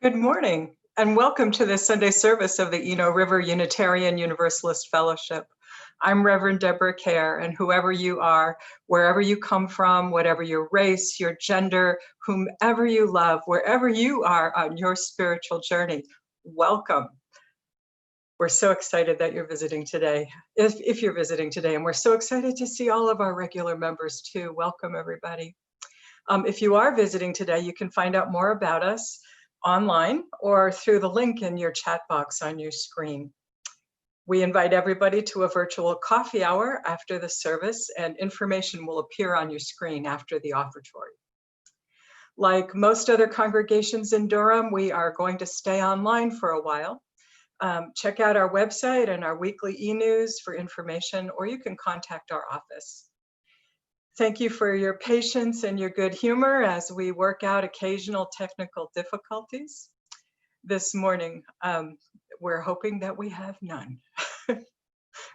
Good morning, and welcome to the Sunday service of the Eno River Unitarian Universalist Fellowship. I'm Reverend Deborah Kerr, and whoever you are, wherever you come from, whatever your race, your gender, whomever you love, wherever you are on your spiritual journey, welcome. We're so excited that you're visiting today, if you're visiting today, and we're so excited to see all of our regular members too. Welcome, everybody. If you are visiting today, you can find out more about us online or through the link in your chat box on your screen. We invite everybody to a virtual coffee hour after the service, and information will appear on your screen after the offertory. Like most other congregations in Durham, we are going to stay online for a while. Check out our website and our weekly e-news for information, or you can contact our office. Thank you for your patience and your good humor as we work out occasional technical difficulties. This morning, we're hoping that we have none.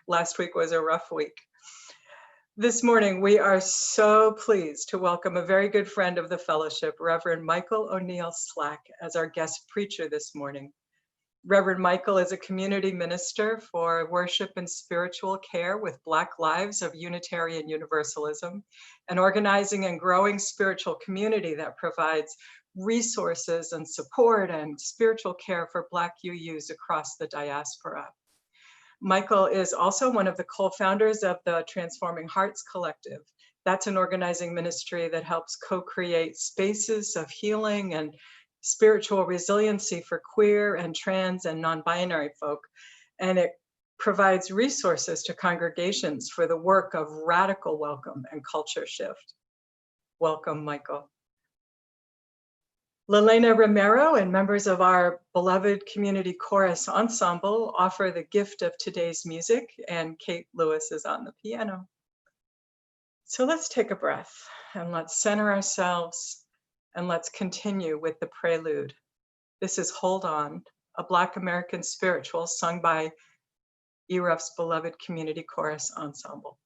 Last week was a rough week. This morning, we are so pleased to welcome a very good friend of the fellowship, Reverend Mykal O'Neill Slack, as our guest preacher this morning. Reverend Mykal is a community minister for worship and spiritual care with Black Lives of Unitarian Universalism, an organizing and growing spiritual community that provides resources and support and spiritual care for Black UUs across the diaspora. Mykal is also one of the co-founders of the Transforming Hearts Collective. That's an organizing ministry that helps co-create spaces of healing and spiritual resiliency for queer and trans and non-binary folk, and it provides resources to congregations for the work of radical welcome and culture shift. Welcome, Mykal. Lelena Romero and members of our beloved community chorus ensemble offer the gift of today's music, and Kate Lewis is on the piano. So let's take a breath and let's center ourselves. And let's continue with the Prelude. This is Hold On, a Black American spiritual sung by ERUUF's beloved community chorus ensemble.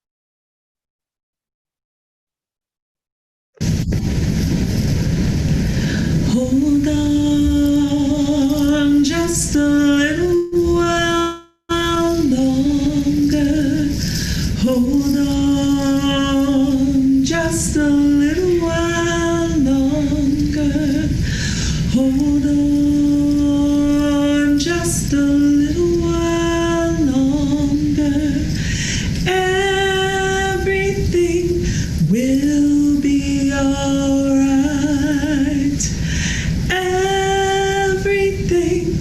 Hold on just a little while longer. Hold on just a little while longer. Hold on just a little while longer. Everything will be alright. Everything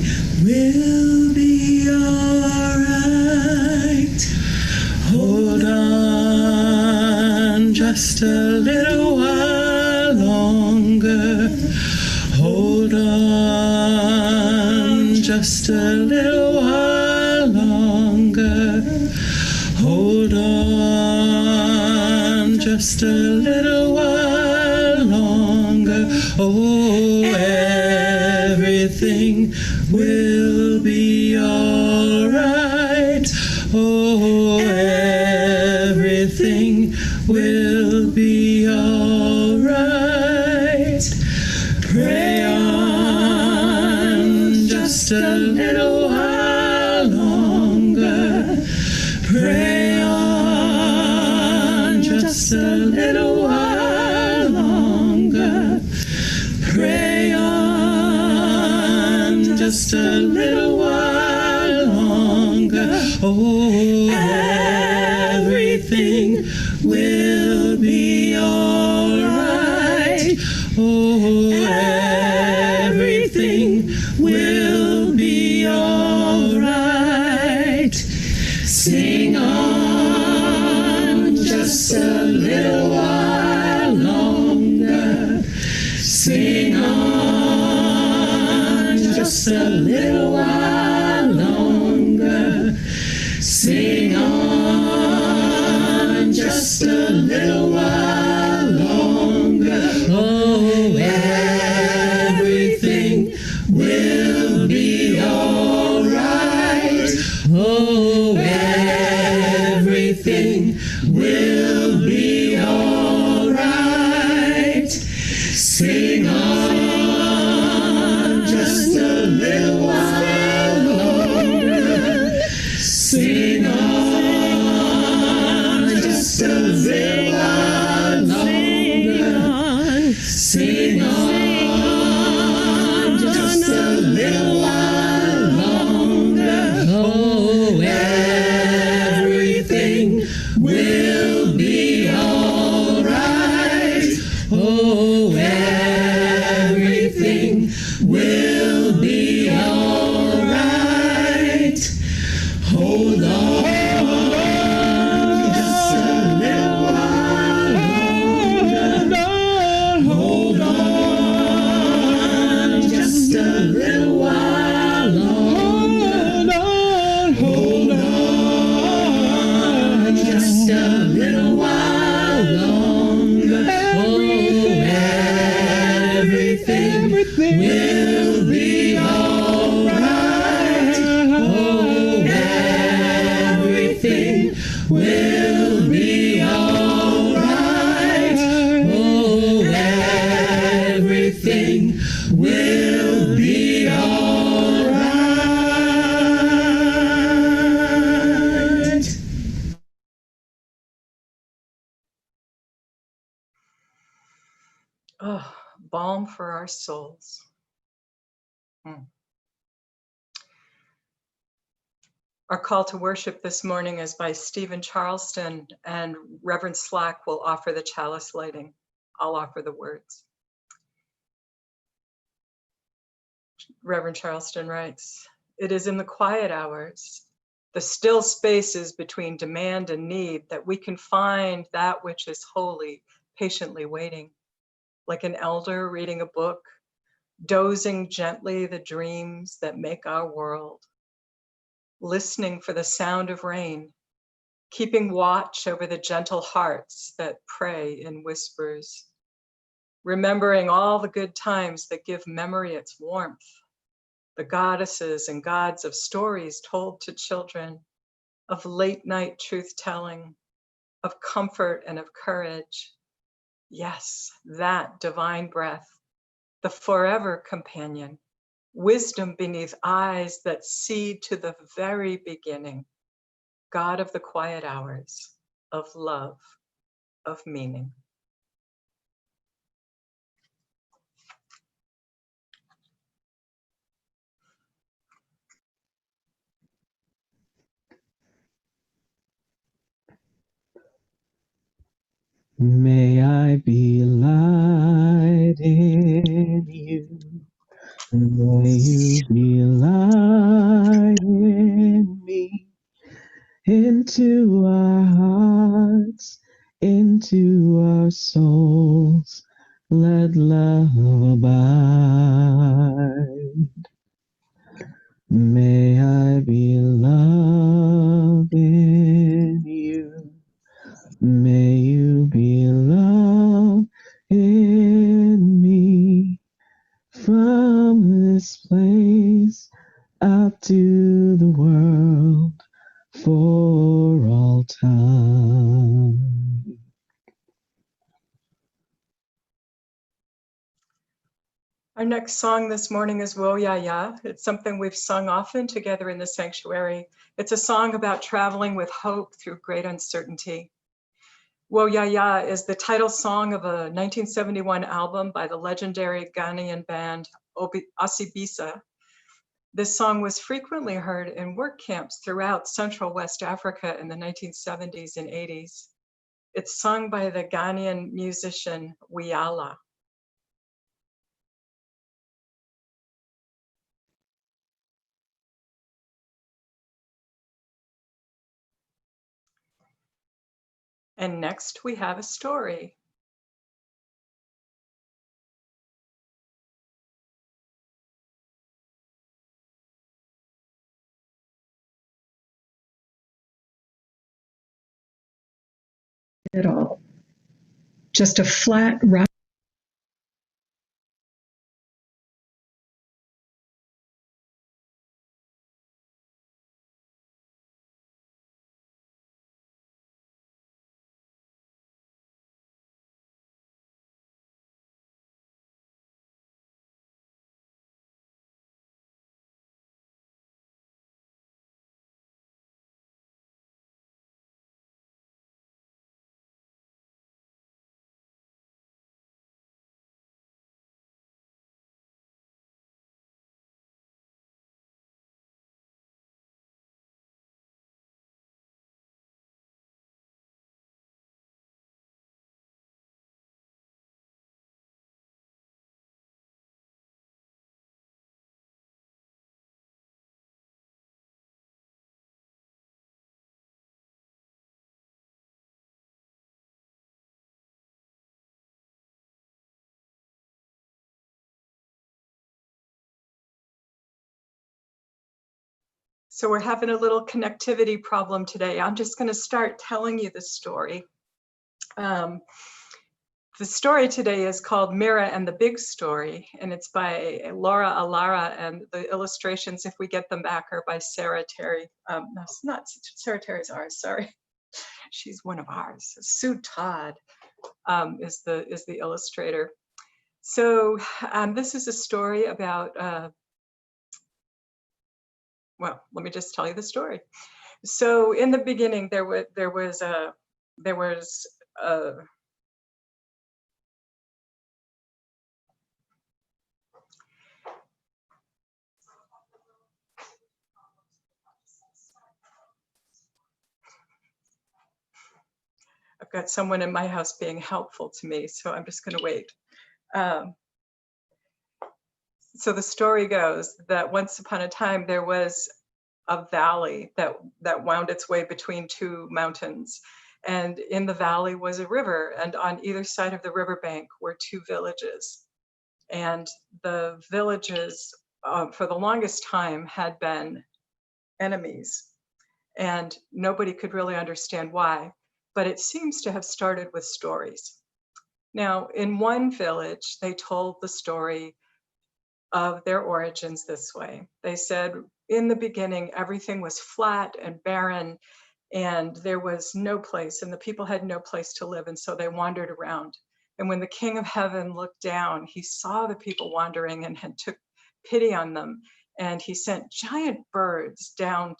will be alright. Hold on just a little while longer. Hold on just a little while longer. Hold on just a little while longer. Oh, everything will be alright. Oh, everything will be alright. Pray on just a little while longer. Pray on just a little while longer. Pray on just a little while longer. Oh, everything will be alright. Oh, everything will be alright. Sing on just a little while longer. Sing on just a little while longer. Sing on just a little while longer. Oh, everything will be alright. Oh, everything will be alright. Sing on just little while longer. Oh, everything will be all right. Oh, everything will be all right. Hold on just a little while longer. Hold on just a little while longer. Hold on just a little while longer. Oh, everything will be all right. Oh, everything will be all right. Oh, everything will be all right. Oh, balm for our souls. Our call to worship this morning is by Stephen Charleston, and Reverend Slack will offer the chalice lighting. I'll offer the words. Reverend Charleston writes, "It is in the quiet hours, the still spaces between demand and need, that we can find that which is holy, patiently waiting, like an elder reading a book, dozing gently the dreams that make our world, listening for the sound of rain, keeping watch over the gentle hearts that pray in whispers, remembering all the good times that give memory its warmth, the goddesses and gods of stories told to children, of late night truth telling, of comfort and of courage. Yes, that divine breath, the forever companion, wisdom beneath eyes that see to the very beginning, God of the quiet hours, of love, of meaning." May I be light in you. May you be light in me. Into our hearts, into our souls, let love abide. May I be love in you. May you be love in me. From this place out to the world for all time. Our next song this morning is Wo Ya Ya. It's something we've sung often together in the sanctuary. It's a song about traveling with hope through great uncertainty. Wo Ya Ya is the title song of a 1971 album by the legendary Ghanaian band Asibisa. This song was frequently heard in work camps throughout Central West Africa in the 1970s and 80s. It's sung by the Ghanaian musician Wiala. And next we have a story. At all. Just a flat rock. So we're having a little connectivity problem today. I'm just going to start telling you the story. The story today is called Mira and the Big Story, and it's by Laura Alara, and the illustrations, if we get them back, are by Sarah Terry. No, it's not Sarah Terry's ours, sorry. She's one of ours. Sue Todd is the illustrator. So this is a story about, well, let me just tell you the story. So in the beginning, there was a I've got someone in my house being helpful to me, so I'm just going to wait. So the story goes that once upon a time there was a valley that wound its way between two mountains, and in the valley was a river, and on either side of the riverbank were two villages, and the villages for the longest time had been enemies, and nobody could really understand why, but it seems to have started with stories. Now, in one village, they told the story of their origins this way. They said, in the beginning, everything was flat and barren, and there was no place, and the people had no place to live, and so they wandered around. And when the King of Heaven looked down, he saw the people wandering and had took pity on them, and he sent giant birds down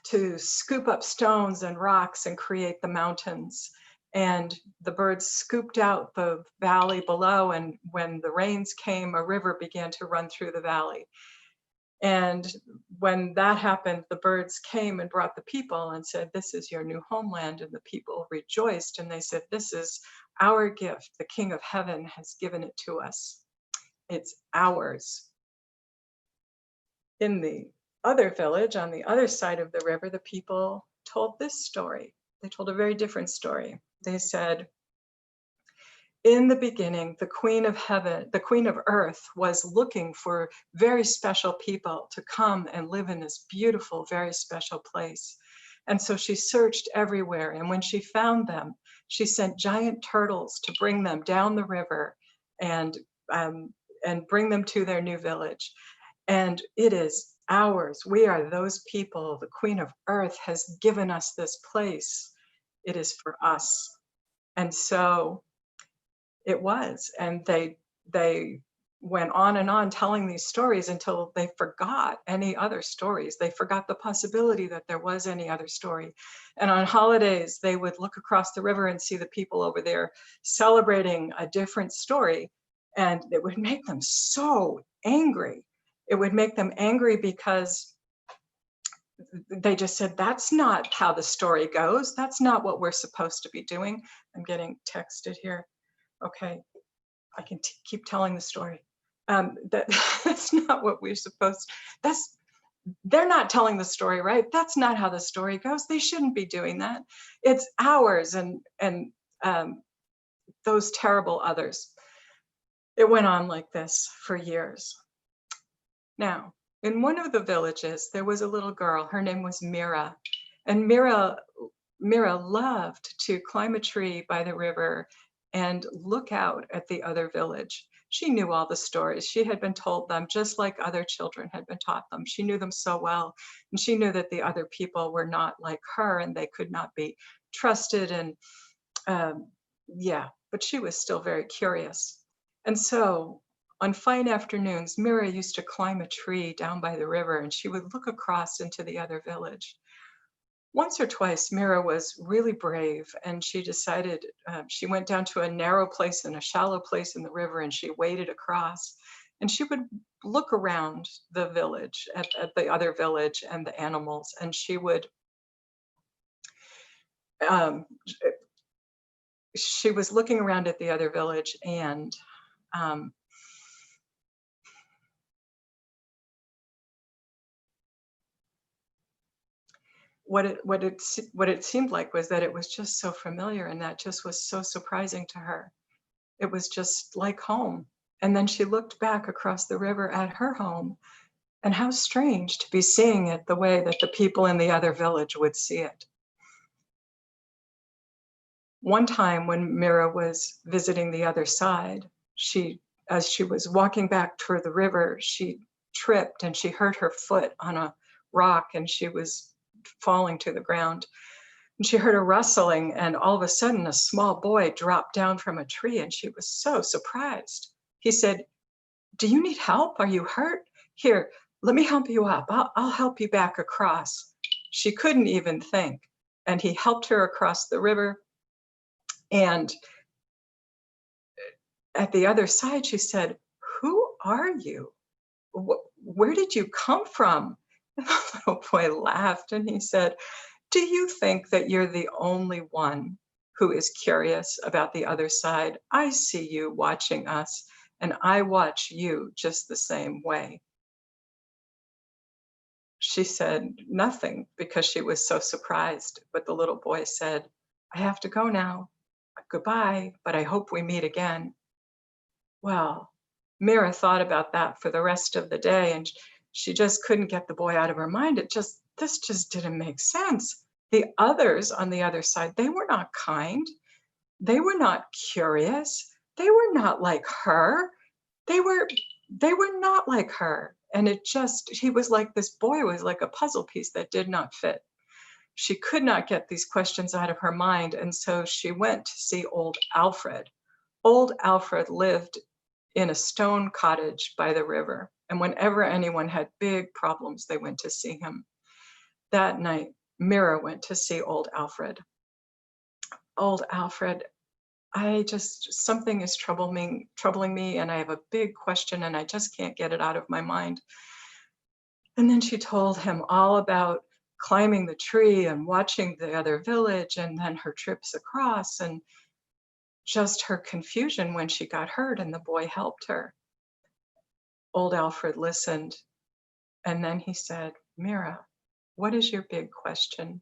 to scoop up stones and rocks and create the mountains. And the birds scooped out the valley below, and when the rains came, a river began to run through the valley. And when that happened, the birds came and brought the people and said, "This is your new homeland." And the people rejoiced, and they said, "This is our gift. The King of Heaven has given it to us. It's ours." In the other village, on the other side of the river, the people told this story. They told a very different story. They said, in the beginning, the Queen of Heaven, the Queen of Earth, was looking for very special people to come and live in this beautiful, very special place. And so she searched everywhere. And when she found them, she sent giant turtles to bring them down the river and bring them to their new village. And it is ours. We are those people. The Queen of Earth has given us this place. It is for us. And so it was. And they went on and on telling these stories until they forgot any other stories. They forgot the possibility that there was any other story. And on holidays, they would look across the river and see the people over there celebrating a different story. And it would make them so angry. It would make them angry because they just said, that's not how the story goes. That's not what we're supposed to be doing. I'm getting texted here. Okay, I can keep telling the story. That's not what we're supposed to. They're not telling the story right. That's not how the story goes. They shouldn't be doing that. It's ours and those terrible others. It went on like this for years. Now, in one of the villages, there was a little girl. Her name was Mira. And Mira loved to climb a tree by the river and look out at the other village. She knew all the stories. She had been told them just like other children had been taught them. She knew them so well. And she knew that the other people were not like her and they could not be trusted. And yeah, but she was still very curious. And so on fine afternoons, Mira used to climb a tree down by the river and she would look across into the other village. Once or twice, Mira was really brave and she decided, she went down to a narrow place and a shallow place in the river and she waded across and she would look around the village, at the other village and the animals, and she would, she was looking around at the other village and what it seemed like was that it was just so familiar, and that just was so surprising to her. It was just like home. And then she looked back across the river at her home, and how strange to be seeing it the way that the people in the other village would see it. One time when Mira was visiting the other side, as she was walking back toward the river, she tripped and she hurt her foot on a rock and she was falling to the ground. And she heard a rustling, and all of a sudden a small boy dropped down from a tree, and she was so surprised. He said, "Do you need help? Are you hurt? Here, let me help you up. I'll help you back across." She couldn't even think. And he helped her across the river. And at the other side, she said, "Who are you? Where did you come from?" And the little boy laughed and he said, "Do you think that you're the only one who is curious about the other side? I see you watching us, and I watch you just the same way." She said nothing because she was so surprised. But the little boy said, "I have to go now. Goodbye, but I hope we meet again." Well, Mira thought about that for the rest of the day, and she just couldn't get the boy out of her mind. This just didn't make sense. The others on the other side, they were not kind. They were not curious. They were not like her. They were not like her. And he was like, this boy was like a puzzle piece that did not fit. She could not get these questions out of her mind. And so she went to see old Alfred. Old Alfred lived in a stone cottage by the river. And whenever anyone had big problems, they went to see him. That night, Mira went to see old Alfred. "Old Alfred, something is troubling me, and I have a big question, and I just can't get it out of my mind." And then she told him all about climbing the tree and watching the other village, and then her trips across, and just her confusion when she got hurt and the boy helped her. Old Alfred listened, and then he said, "Mira, what is your big question?"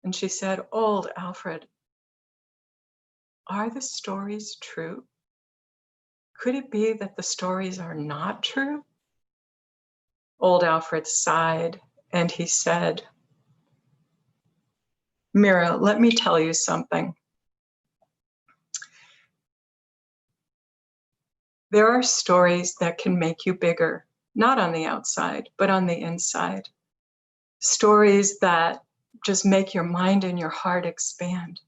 And she said, "Old Alfred, are the stories true? Could it be that the stories are not true?" Old Alfred sighed and he said, "Mira, let me tell you something. There are stories that can make you bigger, not on the outside, but on the inside. Stories that just make your mind and your heart expand,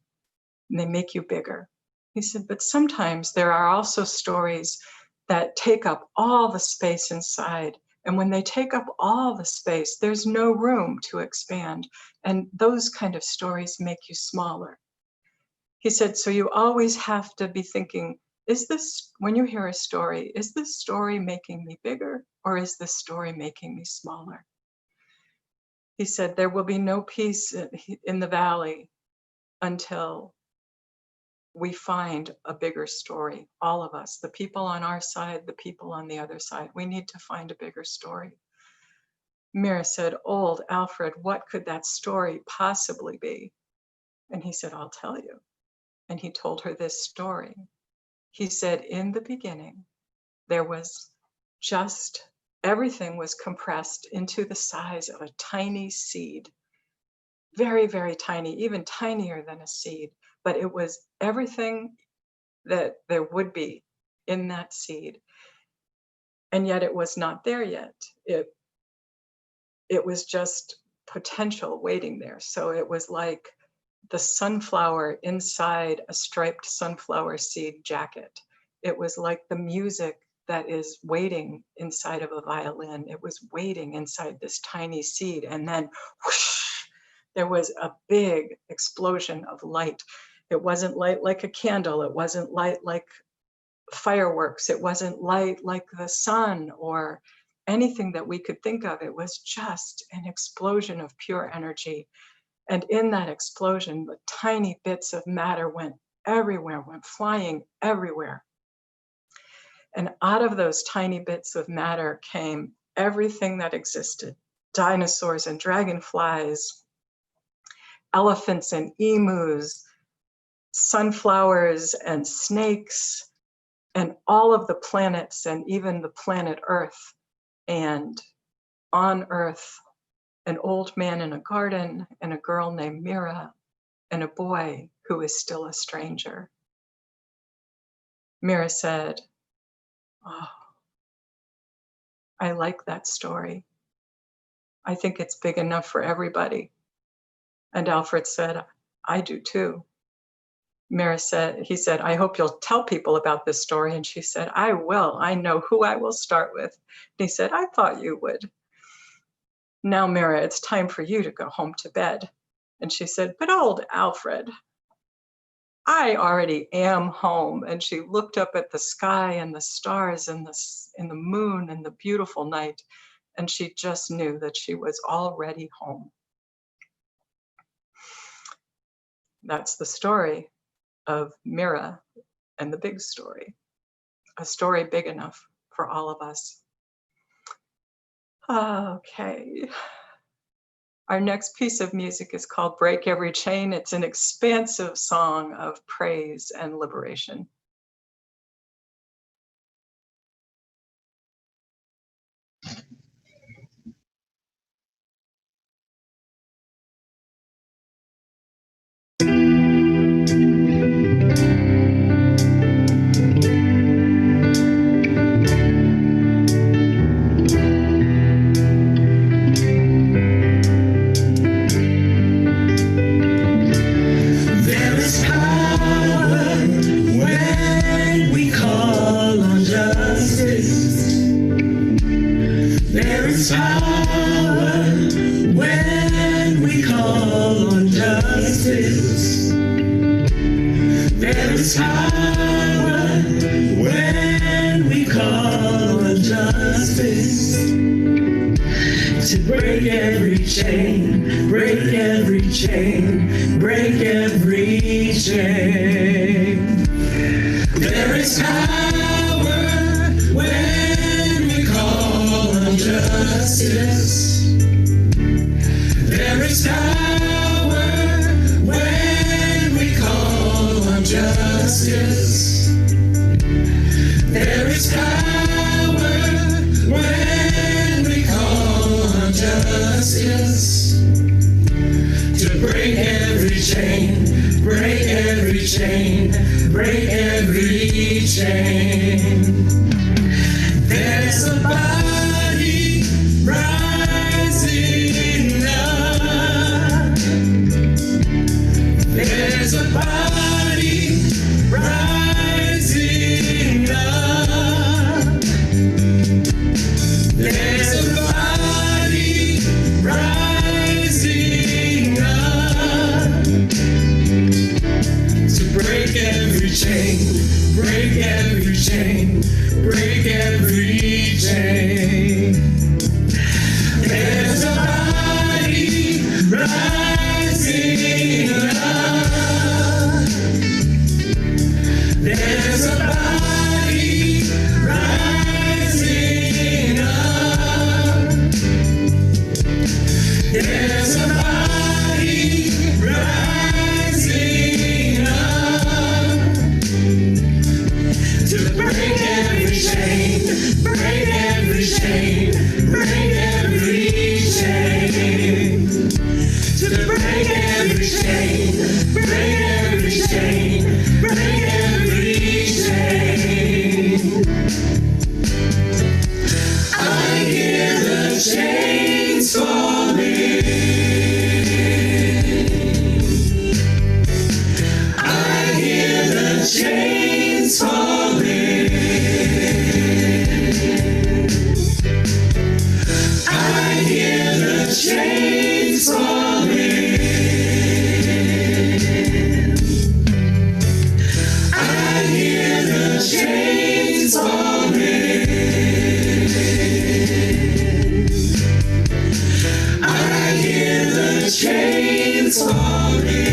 and they make you bigger." He said, "But sometimes there are also stories that take up all the space inside. And when they take up all the space, there's no room to expand. And those kind of stories make you smaller." He said, "So you always have to be thinking, when you hear a story, is this story making me bigger, or is this story making me smaller?" He said, "There will be no peace in the valley until we find a bigger story. All of us, the people on our side, the people on the other side, we need to find a bigger story." Mira said, "Old Alfred, what could that story possibly be?" And he said, "I'll tell you." And he told her this story. He said, "In the beginning, there was everything was compressed into the size of a tiny seed. Very, very tiny, even tinier than a seed. But it was everything that there would be in that seed. And yet it was not there yet. It was just potential waiting there. So it was like the sunflower inside a striped sunflower seed jacket. It was like the music that is waiting inside of a violin. It was waiting inside this tiny seed. And then whoosh, there was a big explosion of light. It wasn't light like a candle. It wasn't light like fireworks. It wasn't light like the sun or anything that we could think of. It was just an explosion of pure energy. And in that explosion, the tiny bits of matter went everywhere, went flying everywhere. And out of those tiny bits of matter came everything that existed: dinosaurs and dragonflies, elephants and emus, sunflowers and snakes, and all of the planets and even the planet Earth, and on Earth, an old man in a garden and a girl named Mira and a boy who is still a stranger. Mira said, "Oh, I like that story. I think it's big enough for everybody." And Alfred said, "I do too." Mira said, he said, "I hope you'll tell people about this story." And she said, "I will. I know who I will start with." And he said, "I thought you would. Now, Mira, it's time for you to go home to bed." And she said, "But old Alfred, I already am home." And she looked up at the sky and the stars and the moon and the beautiful night, and she just knew that she was already home. That's the story of Mira and the big story, a story big enough for all of us. Okay. Our next piece of music is called Break Every Chain. It's an expansive song of praise and liberation. Chains falling.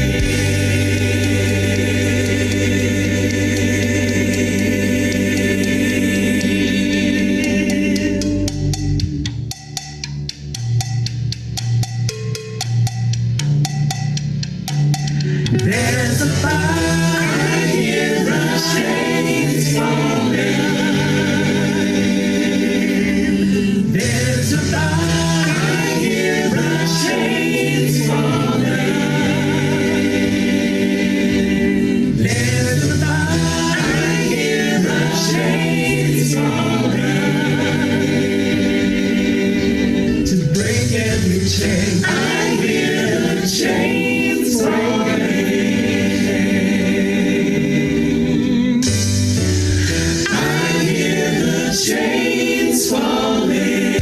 chains falling. I hear the chains falling.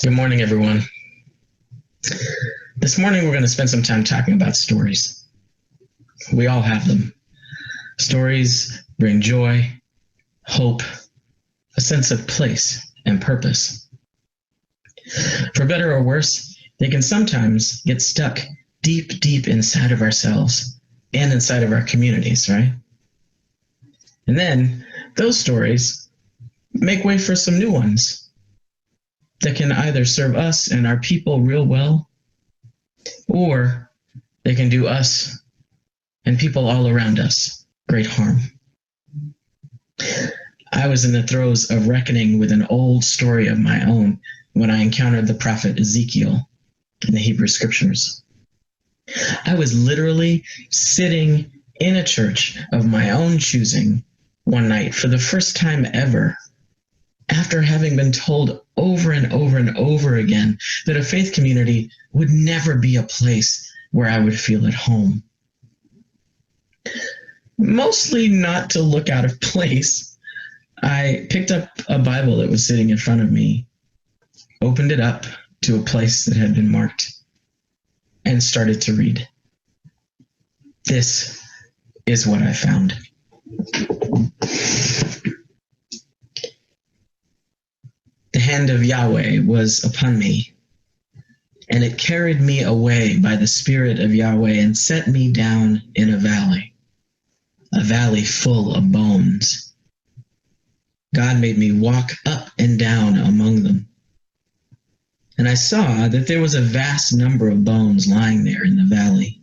Good morning, everyone. This morning, we're going to spend some time talking about stories. We all have them. Stories bring joy, hope, a sense of place and purpose. For better or worse, they can sometimes get stuck deep, deep inside of ourselves and inside of our communities, right? And then those stories make way for some new ones that can either serve us and our people real well, or they can do us and people all around us great harm. I was in the throes of reckoning with an old story of my own when I encountered the prophet Ezekiel in the Hebrew scriptures. I was literally sitting in a church of my own choosing one night for the first time ever, after having been told over and over and over again that a faith community would never be a place where I would feel at home. Mostly not to look out of place, I picked up a Bible that was sitting in front of me, opened it up to a place that had been marked, and started to read. This is what I found. The hand of Yahweh was upon me, and it carried me away by the Spirit of Yahweh and set me down in a valley full of bones. God made me walk up and down among them. And I saw that there was a vast number of bones lying there in the valley,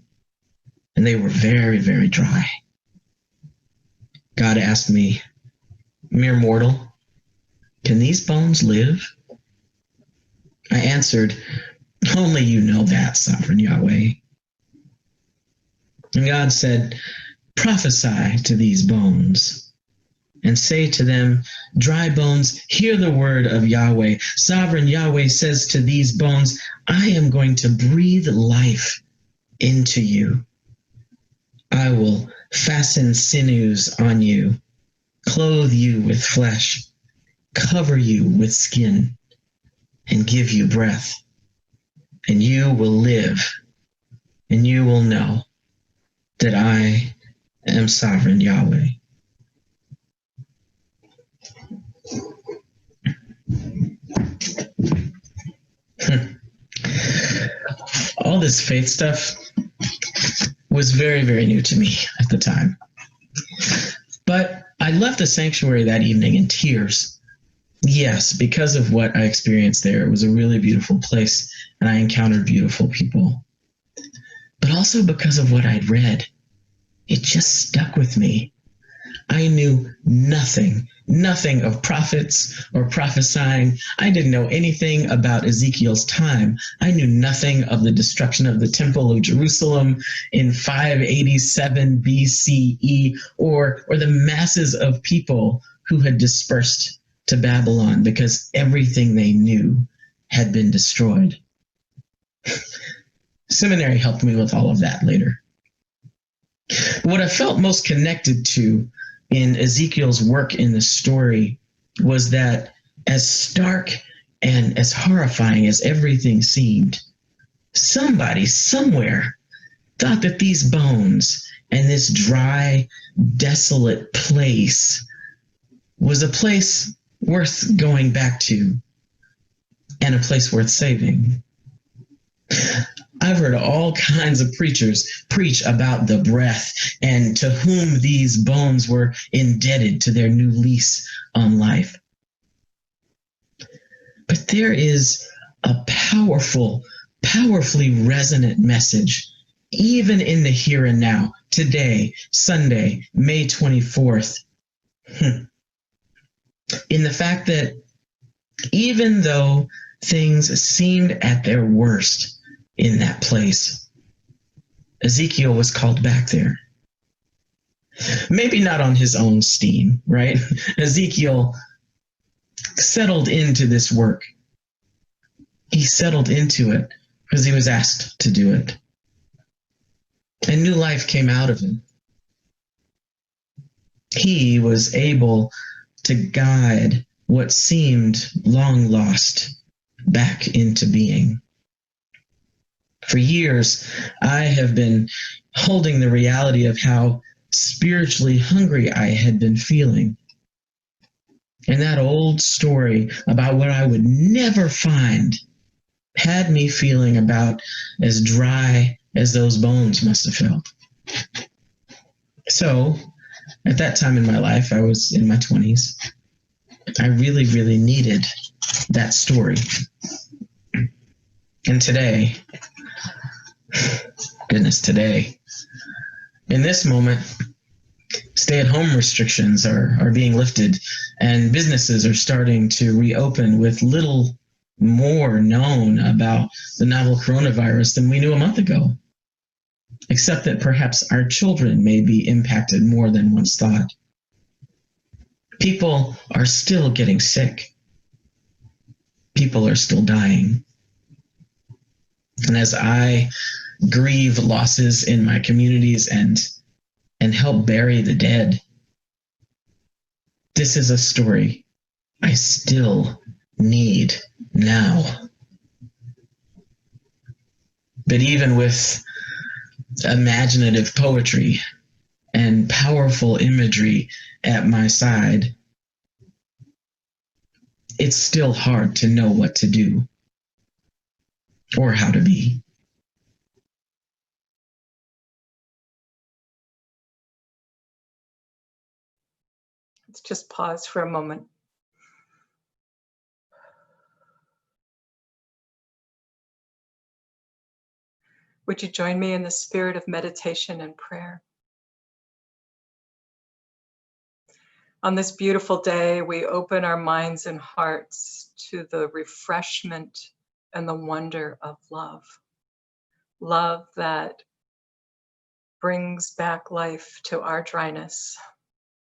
and they were very, very dry. God asked me, "Mere mortal, can these bones live?" I answered, "Only you know that, sovereign Yahweh." And God said, "Prophesy to these bones and say to them, dry bones, hear the word of Yahweh. Sovereign Yahweh says to these bones, I am going to breathe life into you. I will fasten sinews on you, clothe you with flesh, cover you with skin, and give you breath. And you will live, and you will know that I am sovereign Yahweh." All this faith stuff was very, very new to me at the time. But I left the sanctuary that evening in tears. Yes, because of what I experienced there. It was a really beautiful place, and I encountered beautiful people. But also because of what I'd read. It just stuck with me. I knew nothing of prophets or prophesying. I didn't know anything about Ezekiel's time. I knew nothing of the destruction of the Temple of Jerusalem in 587 BCE, or the masses of people who had dispersed to Babylon because everything they knew had been destroyed. Seminary helped me with all of that later. What I felt most connected to in Ezekiel's work in the story was that, as stark and as horrifying as everything seemed, somebody somewhere thought that these bones and this dry, desolate place was a place worth going back to and a place worth saving. I've heard all kinds of preachers preach about the breath and to whom these bones were indebted to their new lease on life. But there is a powerfully resonant message, even in the here and now, today, Sunday, May 24th. in the fact that even though things seemed at their worst in that place, Ezekiel was called back there. Maybe not on his own steam, right? Ezekiel settled into this work. He settled into it because he was asked to do it. And new life came out of him. He was able to guide what seemed long lost back into being. For years, I have been holding the reality of how spiritually hungry I had been feeling. And that old story about what I would never find had me feeling about as dry as those bones must have felt. So, at that time in my life, I was in my 20s. I really, really needed that story. And today, goodness, today, in this moment, stay-at-home restrictions are being lifted, and businesses are starting to reopen with little more known about the novel coronavirus than we knew a month ago, except that perhaps our children may be impacted more than once thought. People are still getting sick. People are still dying. And as I grieve losses in my communities and help bury the dead, this is a story I still need now. But even with imaginative poetry and powerful imagery at my side, it's still hard to know what to do or how to be. Let's just pause for a moment. Would you join me in the spirit of meditation and prayer? On this beautiful day, we open our minds and hearts to the refreshment and the wonder of love. Love that brings back life to our dryness.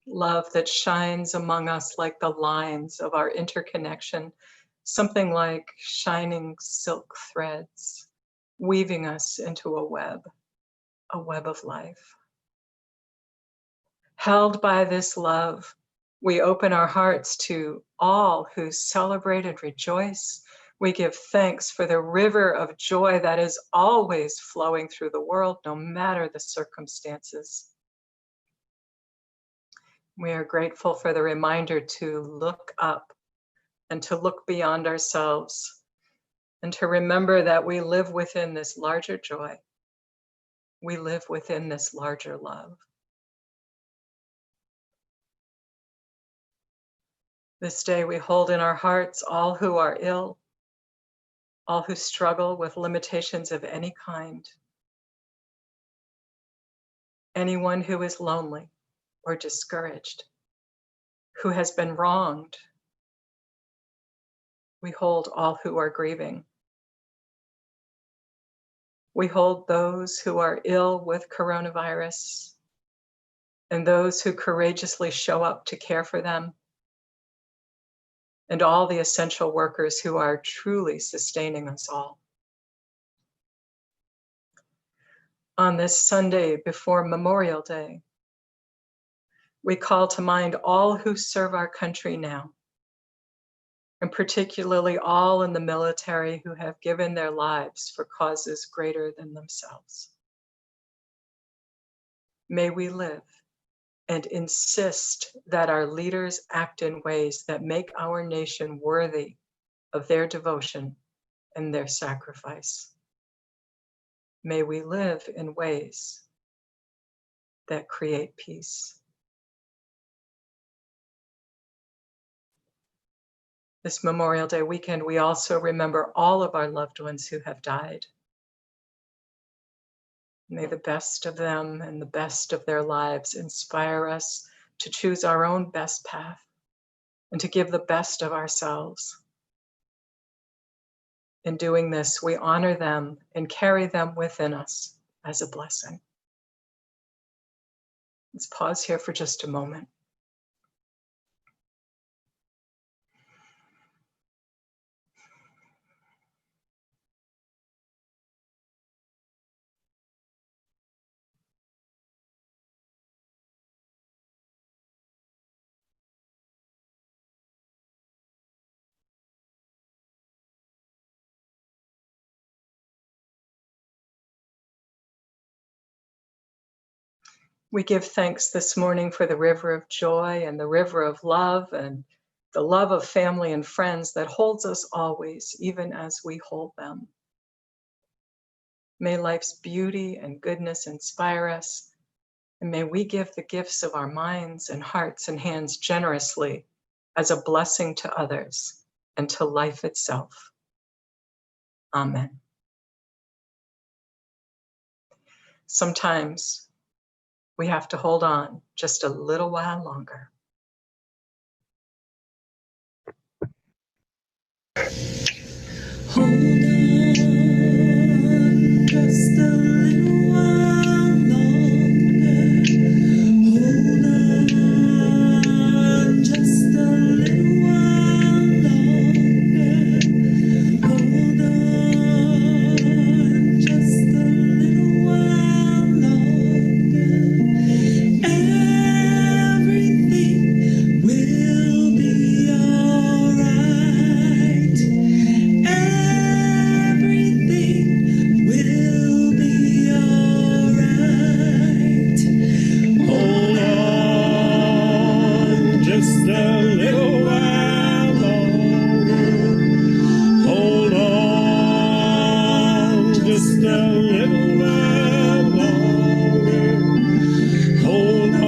Love that shines among us like the lines of our interconnection, something like shining silk threads, weaving us into a web of life. Held by this love, we open our hearts to all who celebrate and rejoice. We give thanks for the river of joy that is always flowing through the world, no matter the circumstances. We are grateful for the reminder to look up and to look beyond ourselves and to remember that we live within this larger joy. We live within this larger love. This day we hold in our hearts all who are ill, all who struggle with limitations of any kind, anyone who is lonely or discouraged, who has been wronged. We hold all who are grieving. We hold those who are ill with coronavirus and those who courageously show up to care for them, and all the essential workers who are truly sustaining us all. On this Sunday before Memorial Day, we call to mind all who serve our country now, and particularly all in the military who have given their lives for causes greater than themselves. May we live and insist that our leaders act in ways that make our nation worthy of their devotion and their sacrifice. May we live in ways that create peace. This Memorial Day weekend, we also remember all of our loved ones who have died. May the best of them and the best of their lives inspire us to choose our own best path and to give the best of ourselves. In doing this, we honor them and carry them within us as a blessing. Let's pause here for just a moment. We give thanks this morning for the river of joy and the river of love and the love of family and friends that holds us always, even as we hold them. May life's beauty and goodness inspire us, and may we give the gifts of our minds and hearts and hands generously as a blessing to others and to life itself. Amen. Sometimes we have to hold on just a little while longer. Hold on just a little while longer. Hold on just a little while longer. Hold on just a little while longer. Everything will be alright. Everything will be alright. Hold on just a little while longer. Hold on just a little while longer. Hold on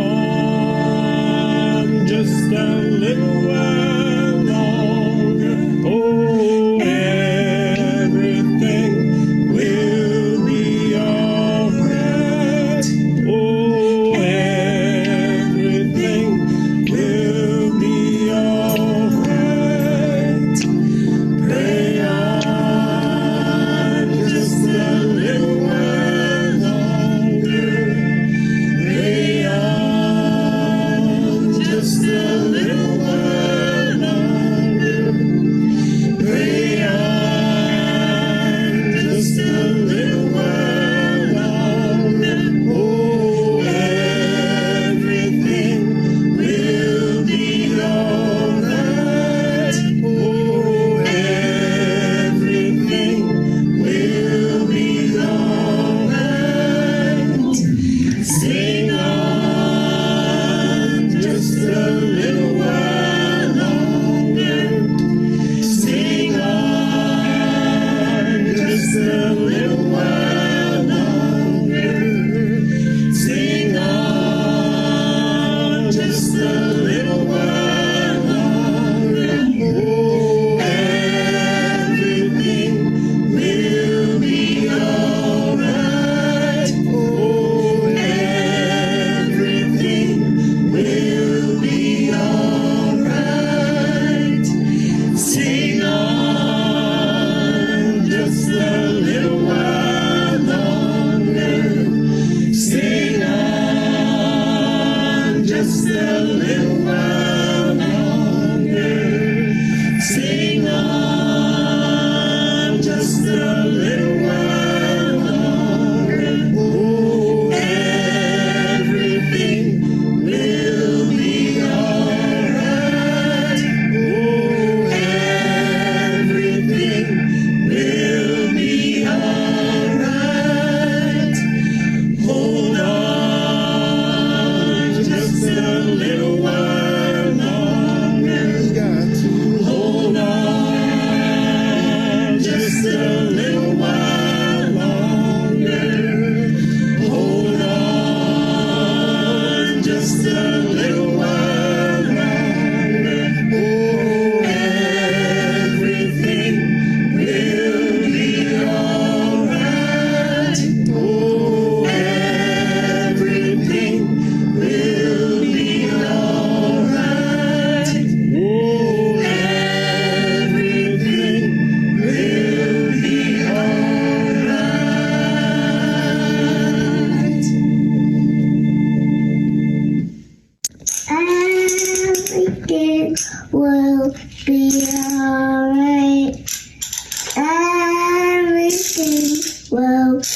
just a little while longer. Oh, everything will be alright. Oh, everything will be alright. Pray on just a little while.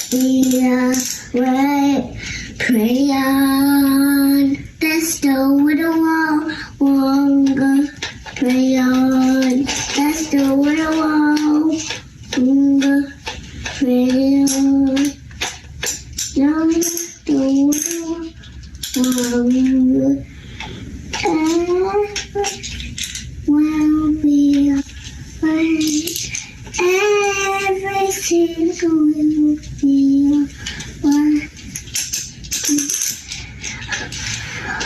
be awake. Pray on. That's the little longer. Pray on. That's the little longer. Pray on. That's the little longer. Will be awake. Everything will be awake.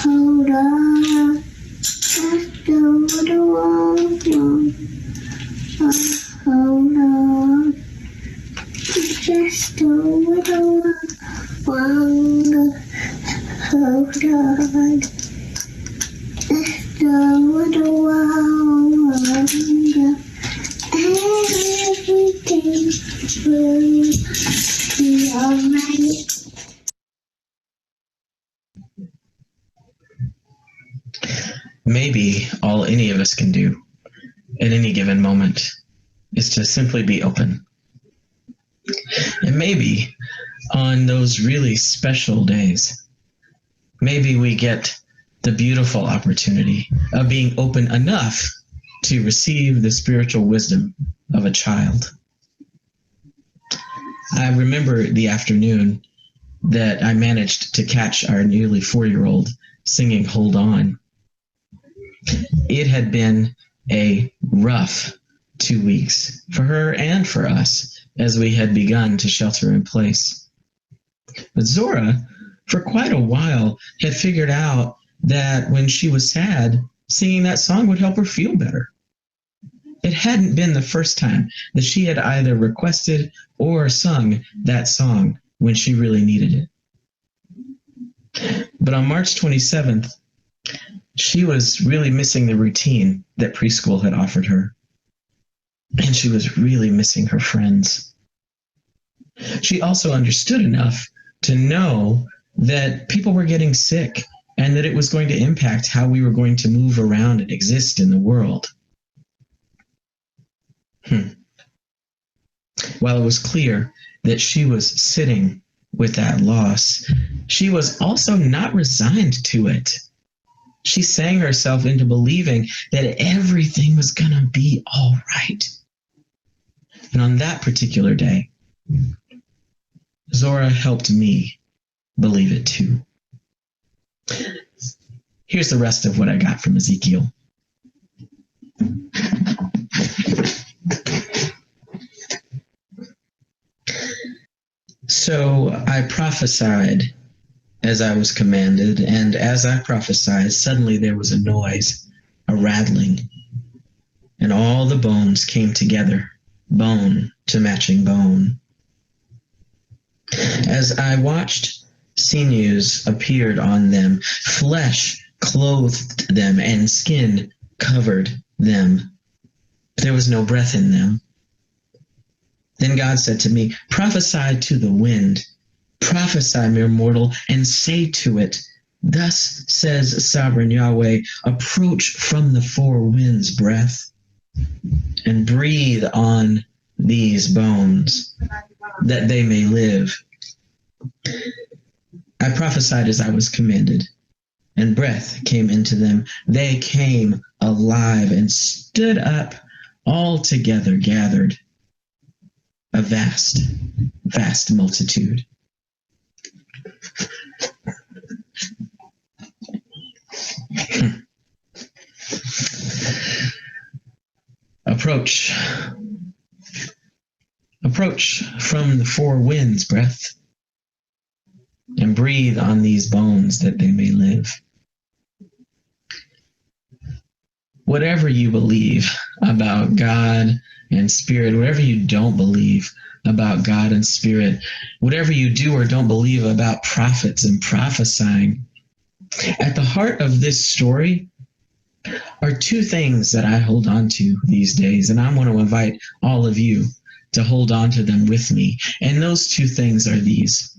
Hold on, just a little longer. Hold on, just a little longer. Hold on, just a little longer. Everything will be alright. Maybe all any of us can do at any given moment is to simply be open. And maybe on those really special days, maybe we get the beautiful opportunity of being open enough to receive the spiritual wisdom of a child. I remember the afternoon that I managed to catch our nearly 4-year-old singing Hold On. It had been a rough 2 weeks for her and for us as we had begun to shelter in place. But Zora, for quite a while, had figured out that when she was sad, singing that song would help her feel better. It hadn't been the first time that she had either requested or sung that song when she really needed it. But on March 27th, she was really missing the routine that preschool had offered her. And she was really missing her friends. She also understood enough to know that people were getting sick and that it was going to impact how we were going to move around and exist in the world. While it was clear that she was sitting with that loss, she was also not resigned to it. She sang herself into believing that everything was going to be all right. And on that particular day, Zora helped me believe it too. Here's the rest of what I got from Ezekiel. So I prophesied as I was commanded, and as I prophesied, suddenly there was a noise, a rattling, and all the bones came together, bone to matching bone. As I watched, sinews appeared on them, flesh clothed them, and skin covered them. There was no breath in them. Then God said to me, prophesy to the wind, prophesy, mere mortal, and say to it, thus says sovereign Yahweh, approach from the four winds, breath, and breathe on these bones, that they may live. I prophesied as I was commanded, and breath came into them. They came alive and stood up all together, gathered, a vast, vast multitude. Approach. Approach from the four winds, breath, and breathe on these bones that they may live. Whatever you believe about God and Spirit, whatever you don't believe about God and Spirit, whatever you do or don't believe about prophets and prophesying, at the heart of this story are two things that I hold on to these days, and I want to invite all of you to hold on to them with me. And those two things are these: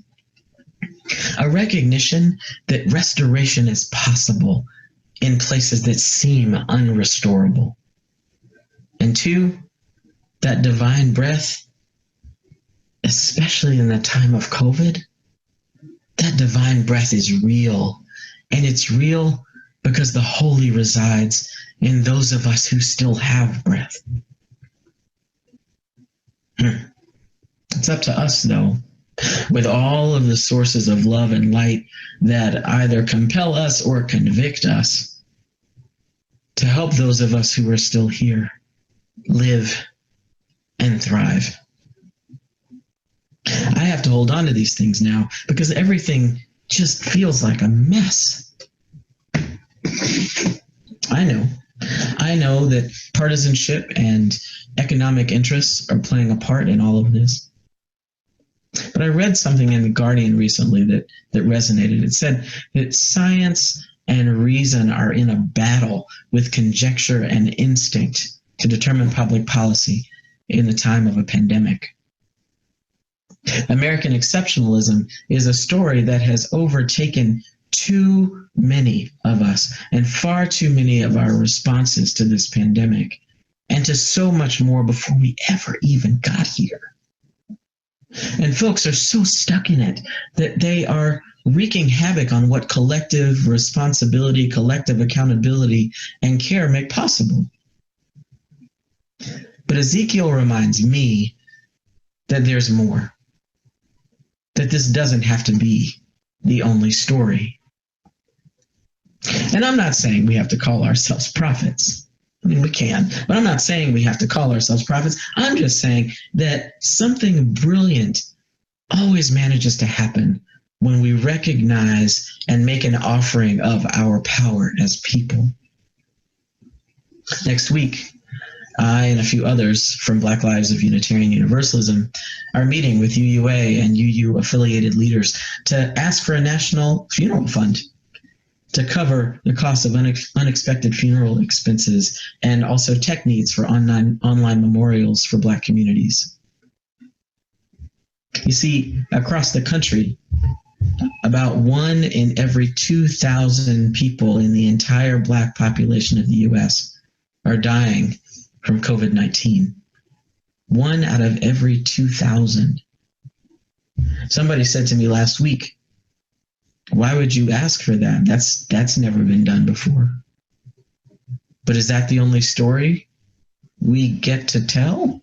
a recognition that restoration is possible in places that seem unrestorable. And two, that divine breath especially in the time of COVID, that divine breath is real. And it's real because the holy resides in those of us who still have breath. It's up to us, though, with all of the sources of love and light that either compel us or convict us, to help those of us who are still here live and thrive. I have to hold on to these things now because everything just feels like a mess. I know that partisanship and economic interests are playing a part in all of this. But I read something in The Guardian recently that resonated. It said that science and reason are in a battle with conjecture and instinct to determine public policy in the time of a pandemic. American exceptionalism is a story that has overtaken too many of us and far too many of our responses to this pandemic, and to so much more before we ever even got here. And folks are so stuck in it that they are wreaking havoc on what collective responsibility, collective accountability, and care make possible. But Ezekiel reminds me that there's more, that this doesn't have to be the only story. And I'm not saying we have to call ourselves prophets. I mean, we can, but I'm not saying we have to call ourselves prophets. I'm just saying that something brilliant always manages to happen when we recognize and make an offering of our power as people. Next week, I and a few others from Black Lives of Unitarian Universalism are meeting with UUA and UU affiliated leaders to ask for a national funeral fund to cover the cost of unexpected funeral expenses and also tech needs for online memorials for Black communities. You see, across the country, about 1 in every 2,000 people in the entire Black population of the U.S. are dying from COVID-19. 1 out of every 2,000. Somebody said to me last week, why would you ask for that? That's never been done before. But is that the only story we get to tell?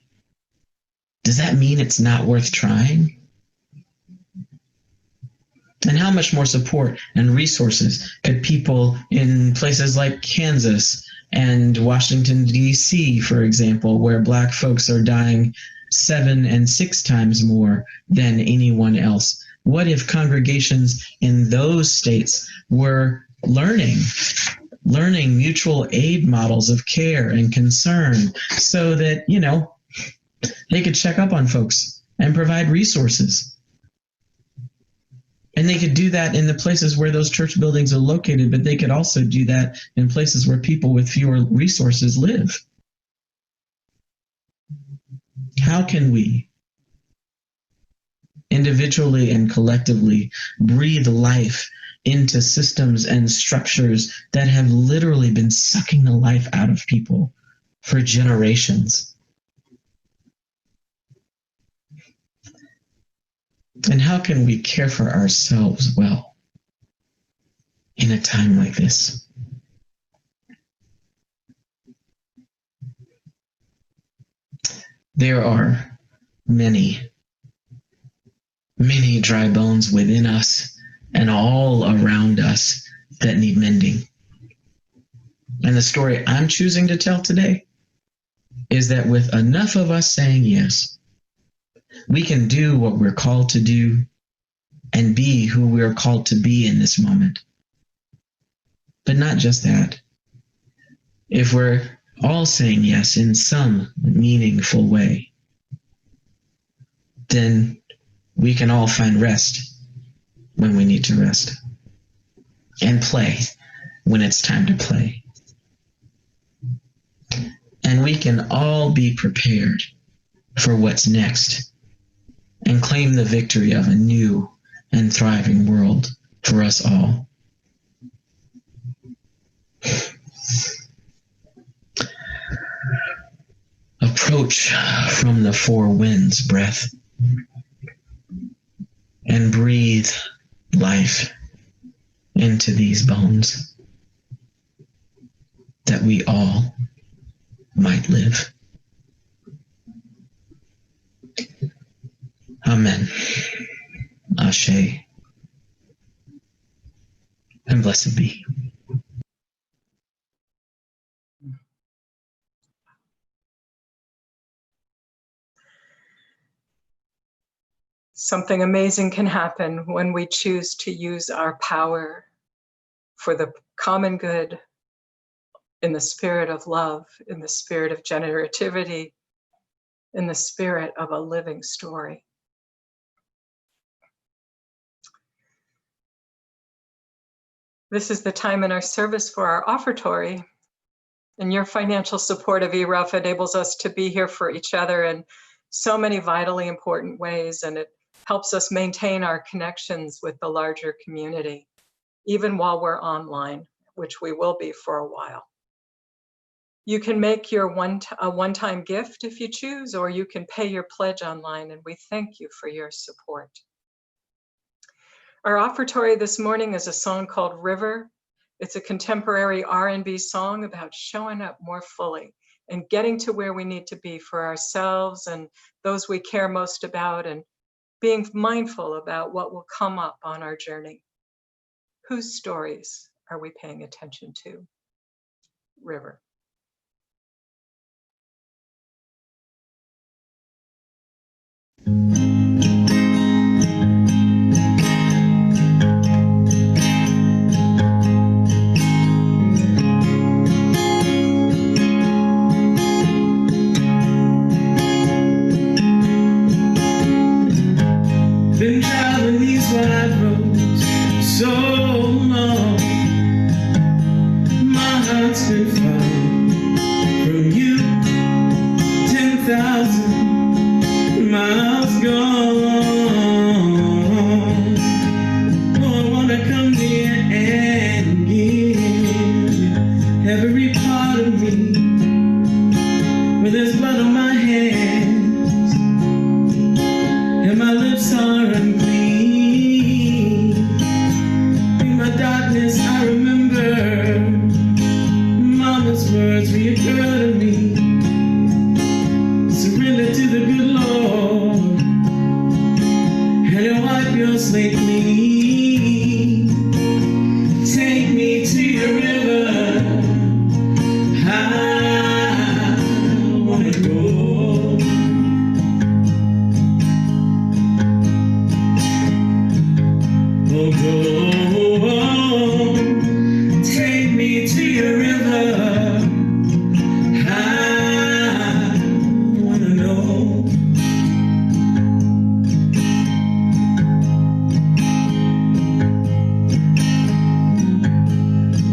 Does that mean it's not worth trying? And how much more support and resources could people in places like Kansas and Washington, D.C., for example, where Black folks are dying 7 and 6 times more than anyone else? What if congregations in those states were learning mutual aid models of care and concern so that, they could check up on folks and provide resources? And they could do that in the places where those church buildings are located, but they could also do that in places where people with fewer resources live. How can we, individually and collectively, breathe life into systems and structures that have literally been sucking the life out of people for generations? And how can we care for ourselves well in a time like this? There are many dry bones within us and all around us that need mending. And the story I'm choosing to tell today is that with enough of us saying yes, we can do what we're called to do and be who we're called to be in this moment. But not just that. If we're all saying yes in some meaningful way, then we can all find rest when we need to rest, and play when it's time to play. And we can all be prepared for what's next and claim the victory of a new and thriving world for us all. Approach from the four winds, breath. and breathe life into these bones, that we all might live. Amen. Ashe. And blessed be. Something amazing can happen when we choose to use our power for the common good, in the spirit of love, in the spirit of generativity, in the spirit of a living story. This is the time in our service for our offertory, and your financial support of ERUUF enables us to be here for each other in so many vitally important ways, and it helps us maintain our connections with the larger community, even while we're online, which we will be for a while. You can make your one-time gift if you choose, or you can pay your pledge online, and we thank you for your support. Our offertory this morning is a song called River. It's a contemporary R&B song about showing up more fully and getting to where we need to be for ourselves and those we care most about, and being mindful about what will come up on our journey. Whose stories are we paying attention to? River. Been traveling these wide roads so long. My heart's been far from you. 10,000 miles gone. Oh, I wanna come near and give you every part of me. Where there's blood on my hands and my lips are unclean. In my darkness I remember Mama's words reoccur to me. Surrender to the good Lord, and He'll wipe your slate clean. Take me to your river, I wanna go. Oh, go, take me to your river, I wanna know.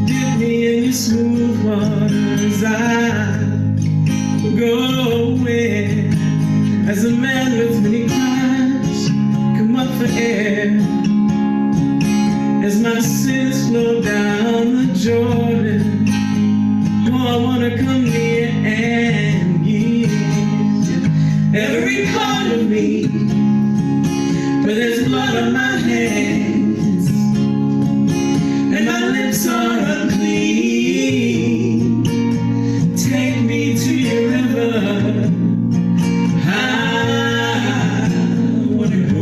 Dip me in your smooth waters, I go where, as a man with many cries, come up for air. As my sins flow down the Jordan, oh, I wanna come near and give you every part of me. But there's blood on my hands, and my lips are unclean. Take me to your river, I wanna go.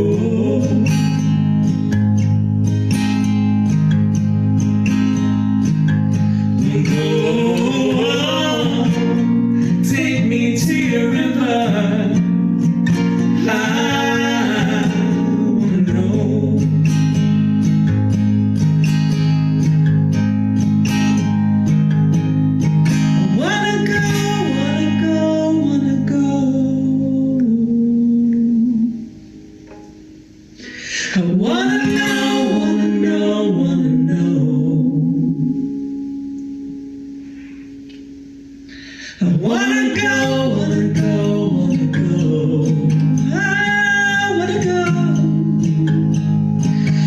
Take me to your river, I wanna know. I wanna go, wanna go, wanna go. I wanna know, wanna know, wanna know. I wanna go, wanna go, wanna go. I wanna go.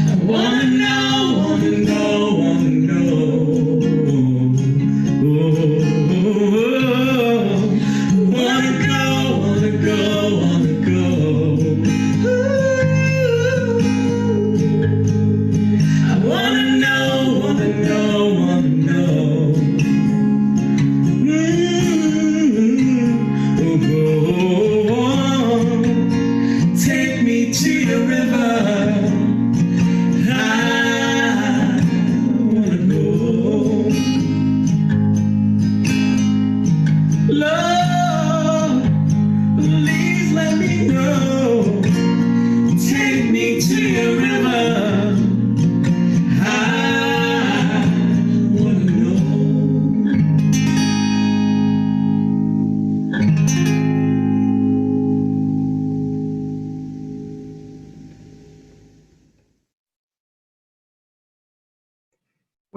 I wanna know, wanna know, wanna know. Oh, wanna go, wanna go, wanna go. Ooh.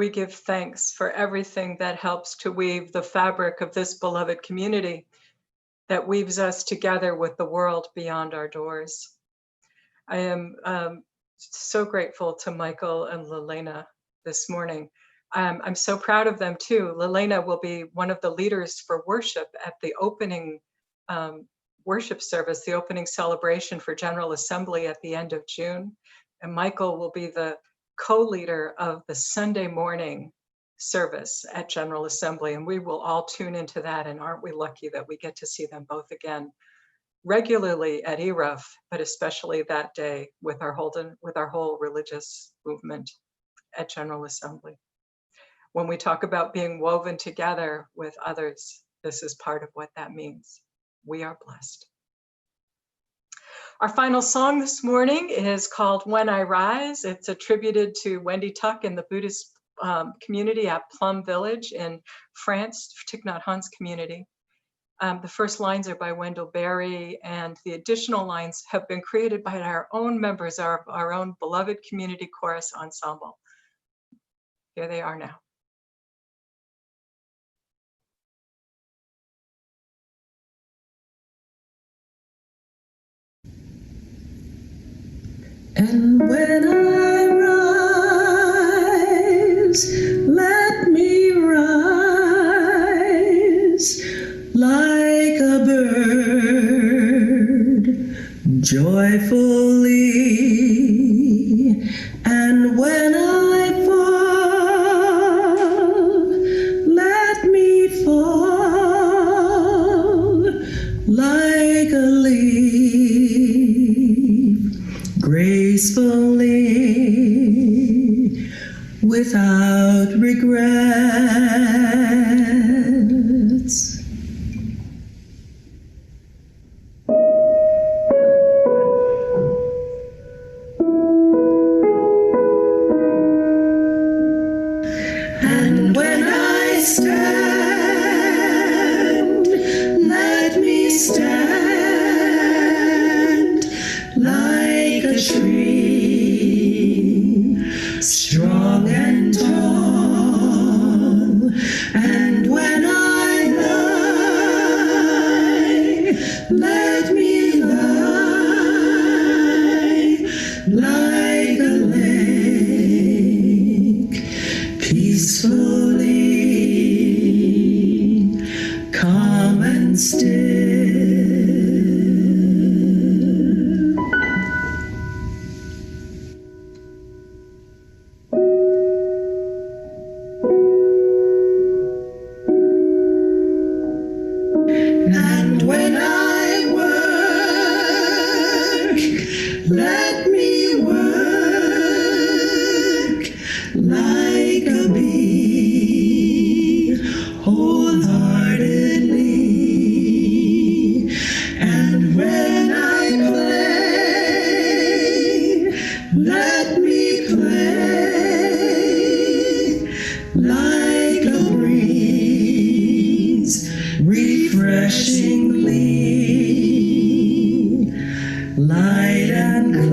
We give thanks for everything that helps to weave the fabric of this beloved community that weaves us together with the world beyond our doors. I am so grateful to Mykal and Lelena this morning. I'm so proud of them too. Lelena will be one of the leaders for worship at the opening worship service, the opening celebration for General Assembly at the end of June. And Mykal will be the co-leader of the Sunday morning service at General Assembly. And we will all tune into that. And aren't we lucky that we get to see them both again regularly at ERUUF, but especially that day with our whole religious movement at General Assembly. When we talk about being woven together with others, this is part of what that means. We are blessed. Our final song this morning is called When I Rise. It's attributed to Wendy Tuck in the Buddhist community at Plum Village in France, Thich Nhat Hanh's community. The first lines are by Wendell Berry, and the additional lines have been created by our own members, our own beloved community chorus ensemble. Here they are now. And when I rise, let me rise like a bird, joyfully. And when I fall, let me fall like a leaf, gracefully, without regrets. And when I stand, let me stand like a tree, strong and tall. And when I lie, let me lie like a lake, peacefully, calm and still. And when I work, let me work like a bee, wholeheartedly. And when I play, let me play like a breeze, refreshingly, light and clear.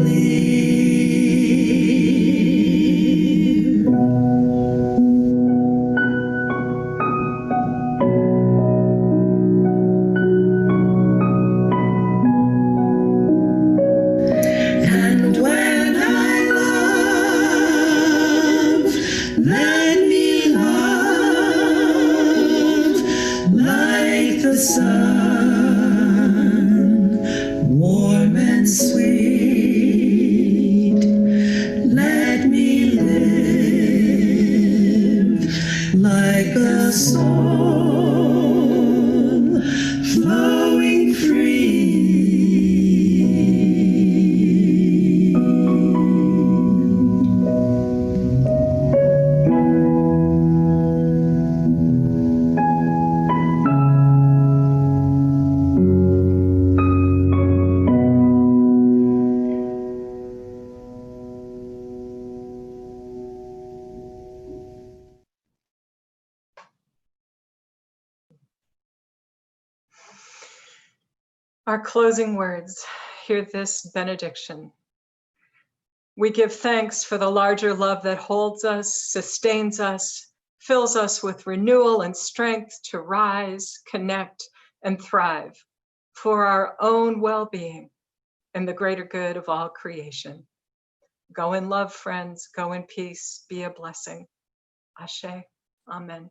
And when I love, let me love like the sun, warm and sweet. Let me live like a song flowing free. Our closing words, hear this benediction. We give thanks for the larger love that holds us, sustains us, fills us with renewal and strength to rise, connect, and thrive for our own well-being and the greater good of all creation. Go in love, friends. Go in peace. Be a blessing. Ashe. Amen.